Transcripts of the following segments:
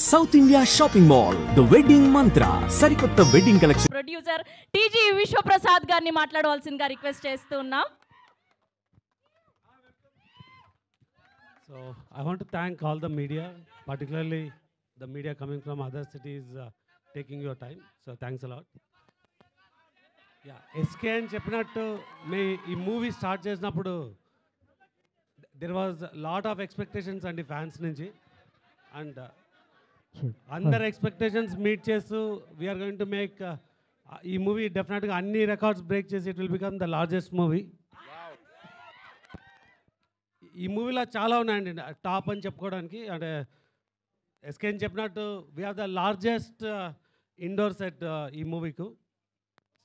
South India shopping mall the wedding మంత్ర సరికొత్త wedding collection. Producer TG Vishwaprasad గారిని మాట్లాడవలసిందిగా request చేస్తున్నాం. So I want to thank all the media, particularly the media coming from other cities, taking your time. So thanks a lot. Yeah, SK అని చెప్పినట్టు ఈ movie start చేసినప్పుడు there was lot of expectations అండి fans నుంచి. And అందరు expectations meet చేస్తూ we are going to make ఈ movie డెఫినెట్గా అన్ని రికార్డ్స్ బ్రేక్ చేసి it will become the largest movie. ఈ మూవీలో చాలా ఉన్నాయండి టాప్ అని చెప్పుకోవడానికి. అంటే ఎస్కే అని చెప్పినట్టు we have the largest indoor set ఈ మూవీకు.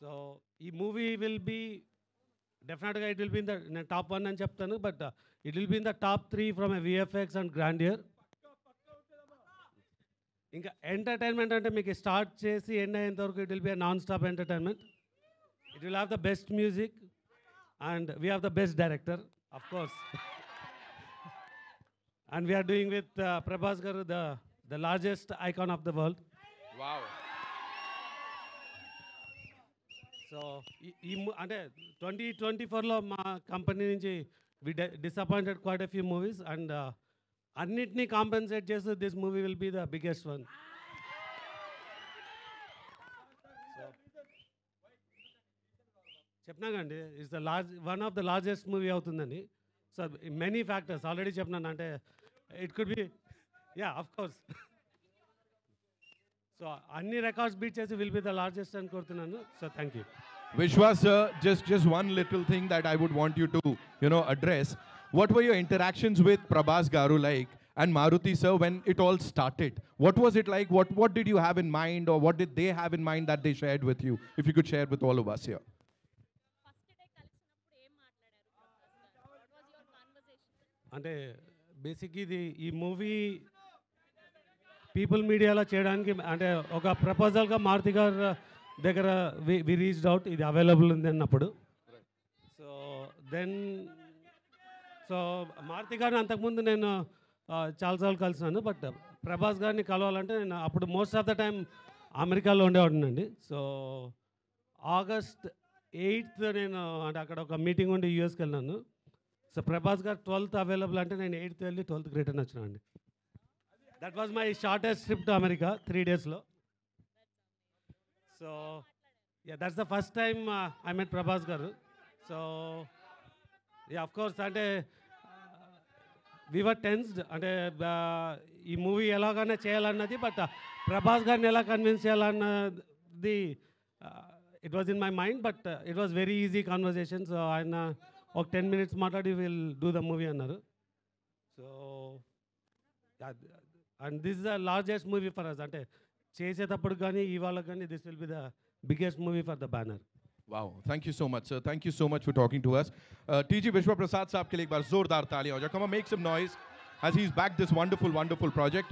సో ఈ మూవీ విల్ బీ డెఫినెట్గా it will be in the, నేను టాప్ 1 అని చెప్తాను, but it will be in the top 3 from a VFX and grandeur. ఇంకా ఎంటర్టైన్మెంట్ అంటే మీకు స్టార్ట్ చేసి ఎండ్ అయ్యేంత వరకు it will be non stop entertainment. It will have the best music and we have the best director of course. And we are doing with Prabhas Garu, the largest icon of the world. Wow. So, అంటే 2024లో మా company నుంచి we disappointed quite a few movies and అన్నిటినీ compensate చేస్తూ this movie will be the biggest one. చెప్పినాకండి it's the one of the largest movie అవుతుందని. So many factors already చెప్పినాను. అంటే it could be of course. So అన్ని records beat చేసి will be the largest అని కోరుతున్నాను. So thank you. Vishwas sir, just one little thing that I would want you to, address. What were your interactions with Prabhas Garu like and Maruti sir when it all started? What was it like? What did you have in mind, or what did they have in mind that they shared with you? If you could share with all of us here. అంటే basic ఇది ఈ movie people మీడియాలో చేయడానికి అంటే ఒక ప్రపోజల్గా మారుతి గారు దగ్గర we reached out, ఇది అవైలబుల్ ఉంది అన్నప్పుడు. సో మారుతి గారిని అంతకుముందు నేను చాలాసార్లు కలిసినాను, బట్ ప్రభాస్ గారిని కలవాలంటే నేను అప్పుడు మోస్ట్ ఆఫ్ ద టైం అమెరికాలో ఉండేవాడినండి. సో ఆగస్ట్ 8th నేను అంటే అక్కడ ఒక మీటింగ్ ఉండి యూఎస్కి వెళ్ళినాను. సో ప్రభాస్ గారు 12th అవైలబుల్ అంటే నేను 8th వెళ్ళి 12th రిటర్న్ వచ్చినా అండి. That was my shortest trip to America, 3 daysలో. So that's the first time I met Prabhas garu. So of course అంటే వి వర్ టెన్స్డ్, అంటే ఈ మూవీ ఎలాగైనా చేయాలన్నది, బట్ ప్రభాస్ గారిని ఎలా కన్విన్స్ చేయాలన్నది it was in my mind, but it was very easy conversation. So ఆయన ఒక 10 minutes మాట్లాడి విల్ డూ ద మూవీ అన్నారు. So and this is the largest movie for us. అంటే చేసేటప్పుడు కానీ ఇవాళ కానీ this will be the biggest movie for the banner. Wow, thank you so much sir. Thank you so much for talking to us. TG Vishwaprasad साहब के लिए एक बार जोरदार तालियां हो जाए. Come on, make some noise as he's back this wonderful project.